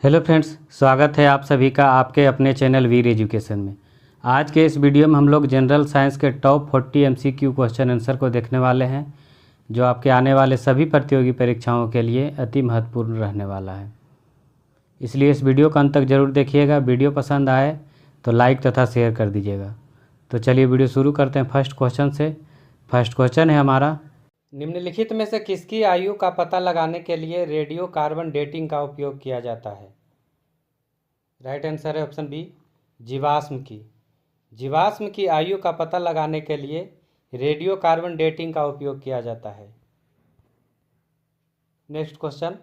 Hello friends, स्वागत है आप सभी का आपके अपने चैनल वीर एजुकेशन में। आज के इस वीडियो में हम लोग जनरल साइंस के टॉप 40 एमसीक्यू क्वेश्चन आंसर को देखने वाले हैं, जो आपके आने वाले सभी प्रतियोगी परीक्षाओं के लिए अति महत्वपूर्ण रहने वाला है। इसलिए इस वीडियो को अंत तक जरूर देखिएगा। वीडियो पसंद आए तो लाइक तथा शेयर कर दीजिएगा। तो चलिए वीडियो शुरू करते हैं फर्स्ट क्वेश्चन से। फर्स्ट क्वेश्चन है हमारा, निम्नलिखित में से किसकी आयु का पता लगाने के लिए रेडियो कार्बन डेटिंग का उपयोग किया जाता है? राइट आंसर है ऑप्शन बी, जीवाश्म की। जीवाश्म की आयु का पता लगाने के लिए रेडियो कार्बन डेटिंग का उपयोग किया जाता है। नेक्स्ट क्वेश्चन,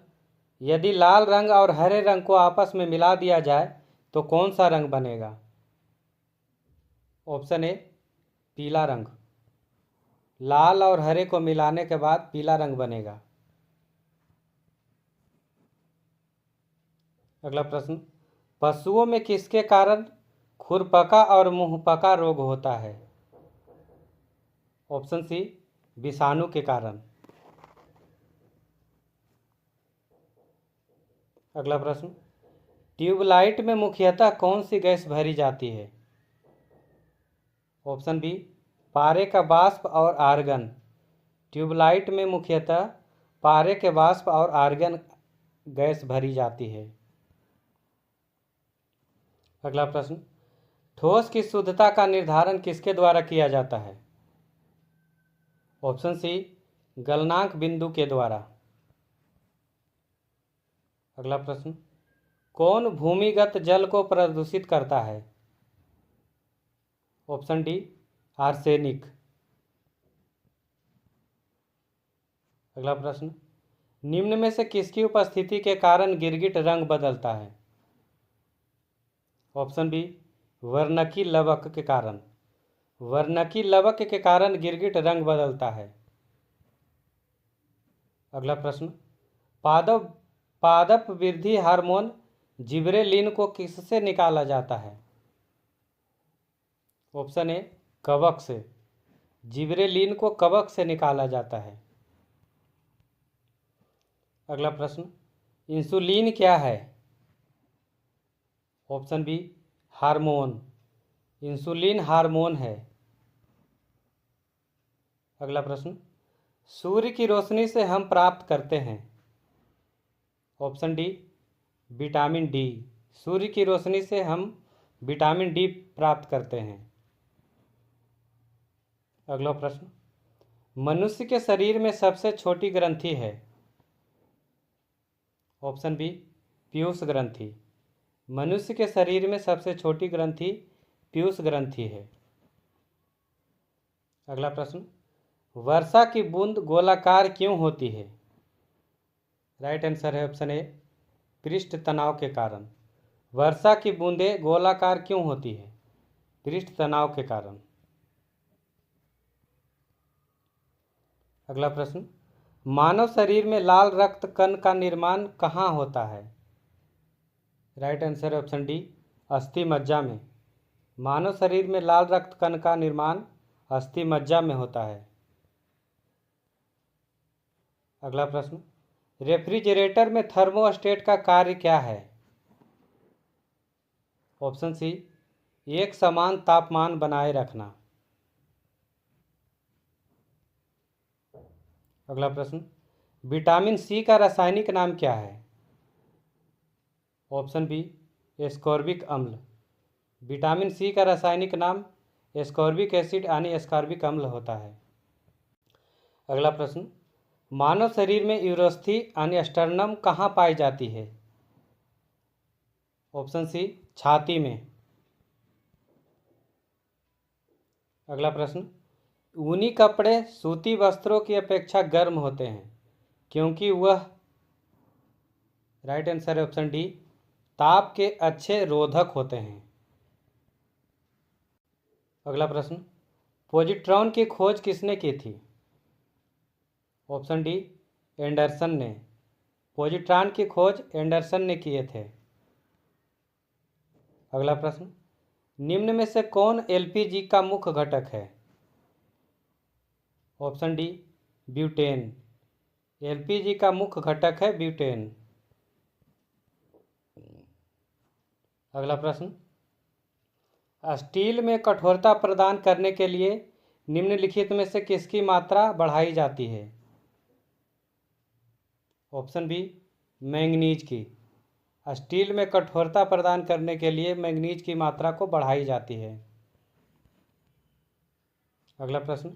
यदि लाल रंग और हरे रंग को आपस में मिला दिया जाए तो कौन सा रंग बनेगा? ऑप्शन ए, पीला रंग। लाल और हरे को मिलाने के बाद पीला रंग बनेगा। अगला प्रश्न, पशुओं में किसके कारण खुरपका और मुंहपका रोग होता है? ऑप्शन सी, विषाणु के कारण। अगला प्रश्न, ट्यूबलाइट में मुख्यतः कौन सी गैस भरी जाती है? ऑप्शन बी, पारे का वाष्प और आर्गन। ट्यूबलाइट में मुख्यतः पारे के वाष्प और आर्गन गैस भरी जाती है। अगला प्रश्न, ठोस की शुद्धता का निर्धारण किसके द्वारा किया जाता है? ऑप्शन सी, गलनांक बिंदु के द्वारा। अगला प्रश्न, कौन भूमिगत जल को प्रदूषित करता है? Option D, arsenic. अगला प्रश्न, निम्न में से किसकी उपस्थिति के कारण गिरगिट रंग बदलता है? ऑप्शन बी, वर्णकी लवक के कारण। वर्णकी लवक के कारण गिरगिट रंग बदलता है। अगला प्रश्न, पादप वृद्धि हार्मोन जिबरेलिन को किससे निकाला जाता है? ऑप्शन ए, कवक से। जिबरेलिन को कवक से निकाला जाता है। अगला प्रश्न, इंसुलिन क्या है? Option B, hormone. Insulin hormone है। अगला प्रश्न, सूर्य की रोशनी से हम प्राप्त करते हैं। Option D, vitamin D. सूर्य की रोशनी से हम विटामिन डी प्राप्त करते हैं। अगला प्रश्न, मनुष्य के शरीर में सबसे छोटी ग्रंथि है? ऑप्शन बी, पीयूष ग्रंथि। मनुष्य के शरीर में सबसे छोटी ग्रंथि पीयूष ग्रंथि है। अगला प्रश्न, वर्षा की बूंद गोलाकार क्यों होती है? राइट आंसर है ऑप्शन ए, पृष्ठ तनाव के कारण। वर्षा की बूंदें गोलाकार क्यों होती है? पृष्ठ तनाव के कारण। अगला प्रश्न, मानव शरीर में लाल रक्त कण का निर्माण कहाँ होता है? राइट आंसर है ऑप्शन डी, अस्थि मज्जा में। मानव शरीर में लाल रक्त कण का निर्माण अस्थि मज्जा में होता है। अगला प्रश्न, रेफ्रिजरेटर में थर्मोस्टेट का कार्य क्या है? ऑप्शन सी, एक समान तापमान बनाए रखना। अगला प्रश्न, विटामिन सी का रासायनिक नाम क्या है? ऑप्शन बी, एस्कॉर्बिक अम्ल। विटामिन सी का रासायनिक नाम एस्कॉर्बिक एसिड यानी एस्कॉर्बिक अम्ल होता है। अगला प्रश्न, मानव शरीर में यूरोस्थी यानी स्टर्नम कहाँ पाई जाती है? ऑप्शन सी, छाती में। अगला प्रश्न, ऊनी कपड़े सूती वस्त्रों की अपेक्षा गर्म होते हैं क्योंकि वह, राइट आंसर है ऑप्शन डी, ताप के अच्छे रोधक होते हैं। अगला प्रश्न, पॉजिट्रॉन की खोज किसने की थी? ऑप्शन डी, एंडरसन ने। पॉजिट्रॉन की खोज एंडरसन ने किए थे। अगला प्रश्न, निम्न में से कौन एलपीजी का मुख्य घटक है? Option D, butane. एलपीजी का मुख्य घटक है ब्यूटेन। अगला प्रश्न, स्टील में कठोरता प्रदान करने के लिए निम्नलिखित में से किसकी मात्रा बढ़ाई जाती है? ऑप्शन बी, मैंगनीज की। स्टील में कठोरता प्रदान करने के लिए मैंगनीज की मात्रा को बढ़ाई जाती है। अगला प्रश्न,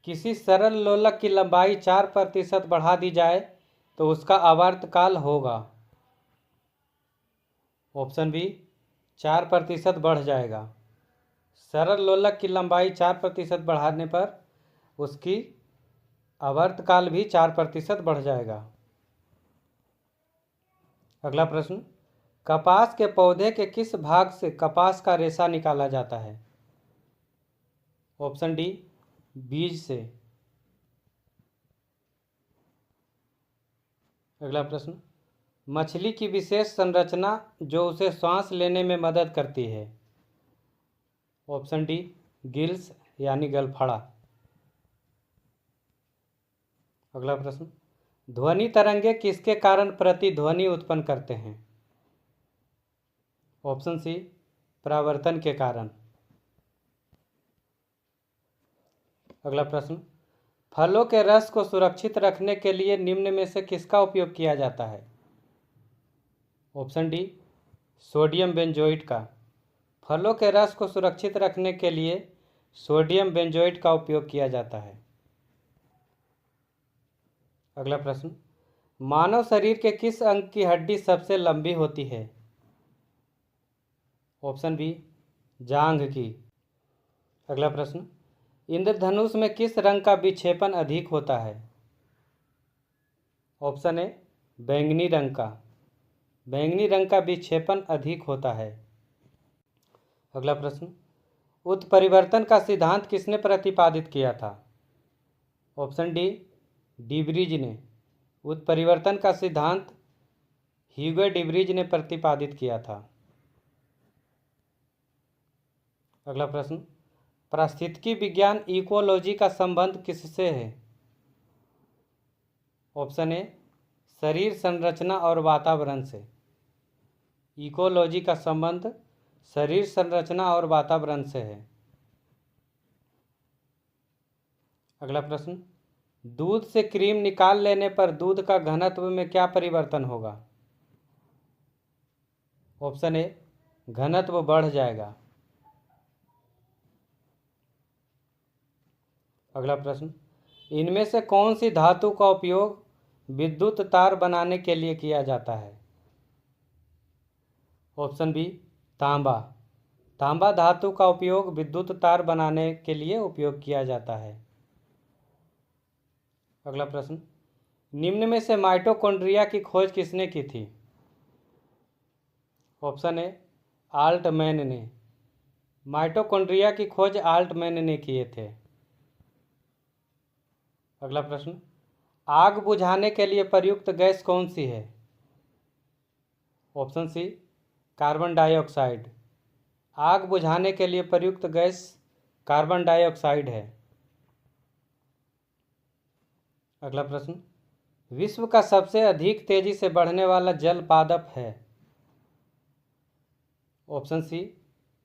किसी सरल लोलक की लंबाई 4% बढ़ा दी जाए तो उसका आवर्तकाल होगा। ऑप्शन बी, 4% बढ़ जाएगा। सरल लोलक की लंबाई 4% बढ़ाने पर उसकी आवर्तकाल भी 4% बढ़ जाएगा। अगला प्रश्न, कपास के पौधे के किस भाग से कपास का रेशा निकाला जाता है? ऑप्शन डी, बीज से। अगला प्रश्न, मछली की विशेष संरचना जो उसे सांस लेने में मदद करती है। ऑप्शन डी, गिल्स यानी गलफड़ा। अगला प्रश्न, ध्वनि तरंगे किसके कारण प्रतिध्वनि उत्पन्न करते हैं? ऑप्शन सी, परावर्तन के कारण। अगला प्रश्न, फलों के रस को सुरक्षित रखने के लिए निम्न में से किसका उपयोग किया जाता है? ऑप्शन डी, सोडियम बेंजोएट का। फलों के रस को सुरक्षित रखने के लिए सोडियम बेंजोएट का उपयोग किया जाता है। अगला प्रश्न, मानव शरीर के किस अंग की हड्डी सबसे लंबी होती है? ऑप्शन बी, जांघ की। अगला प्रश्न, इंद्रधनुष में किस रंग का विक्षेपण अधिक होता है? ऑप्शन ए, बैंगनी रंग का। बैंगनी रंग का विक्षेपण अधिक होता है। अगला प्रश्न, उत्परिवर्तन का सिद्धांत किसने प्रतिपादित किया था? ऑप्शन डी, डिब्रीज ने। उत्परिवर्तन का सिद्धांत ह्यूगो डिब्रीज ने प्रतिपादित किया था। अगला प्रश्न, पारिस्थितिकी विज्ञान इकोलॉजी का संबंध किससे है? ऑप्शन ए, शरीर संरचना और वातावरण से। इकोलॉजी का संबंध शरीर संरचना और वातावरण से है। अगला प्रश्न, दूध से क्रीम निकाल लेने पर दूध का घनत्व में क्या परिवर्तन होगा? ऑप्शन ए, घनत्व बढ़ जाएगा। अगला प्रश्न, इनमें से कौन सी धातु का उपयोग विद्युत तार बनाने के लिए किया जाता है? ऑप्शन बी, तांबा। तांबा धातु का उपयोग विद्युत तार बनाने के लिए उपयोग किया जाता है। अगला प्रश्न, निम्न में से माइटोकॉन्ड्रिया की खोज किसने की थी? ऑप्शन ए, आल्टमैन ने। माइटोकॉन्ड्रिया की खोज आल्टमैन ने किए थे। अगला प्रश्न, आग बुझाने के लिए प्रयुक्त गैस कौन सी है? Option C, carbon dioxide. आग बुझाने के लिए प्रयुक्त गैस कार्बन डाइऑक्साइड है। अगला प्रश्न, विश्व का सबसे अधिक तेजी से बढ़ने वाला जल पादप है? ऑप्शन सी,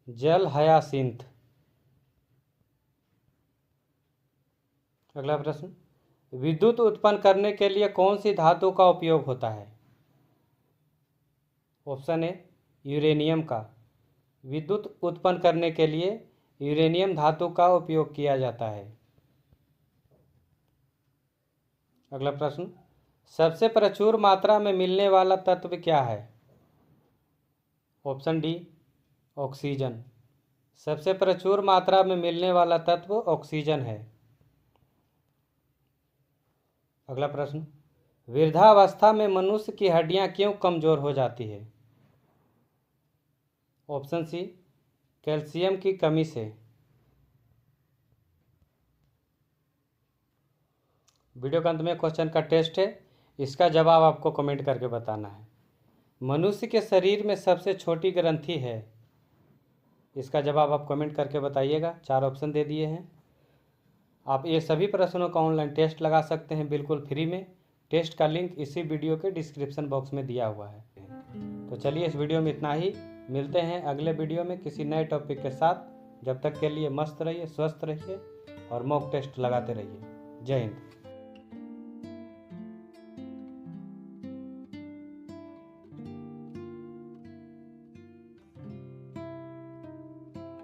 जल हयासिंथ। अगला प्रश्न, विद्युत उत्पन्न करने के लिए कौन सी धातु का उपयोग होता है? ऑप्शन ए, यूरेनियम का। विद्युत उत्पन्न करने के लिए यूरेनियम धातु का उपयोग किया जाता है। अगला प्रश्न, सबसे प्रचुर मात्रा में मिलने वाला तत्व क्या है? Option D, oxygen. सबसे प्रचुर मात्रा में मिलने वाला तत्व ऑक्सीजन है। अगला प्रश्न, वृद्धावस्था में मनुष्य की हड्डियां क्यों कमजोर हो जाती है? ऑप्शन सी, कैल्शियम की कमी से। वीडियो के अंत में क्वेश्चन का टेस्ट है, इसका जवाब आपको कमेंट करके बताना है। मनुष्य के शरीर में सबसे छोटी ग्रंथि है, इसका जवाब आप कमेंट करके बताइएगा। 4 ऑप्शन दे दिए हैं। आप ये सभी प्रश्नों का ऑनलाइन टेस्ट लगा सकते हैं बिल्कुल फ्री में। टेस्ट का लिंक इसी वीडियो के डिस्क्रिप्शन बॉक्स में दिया हुआ है। तो चलिए, इस वीडियो में इतना ही। मिलते हैं अगले वीडियो में किसी नए टॉपिक के साथ। जब तक के लिए मस्त रहिए, स्वस्थ रहिए और मॉक टेस्ट लगाते रहिए। जय हिंद।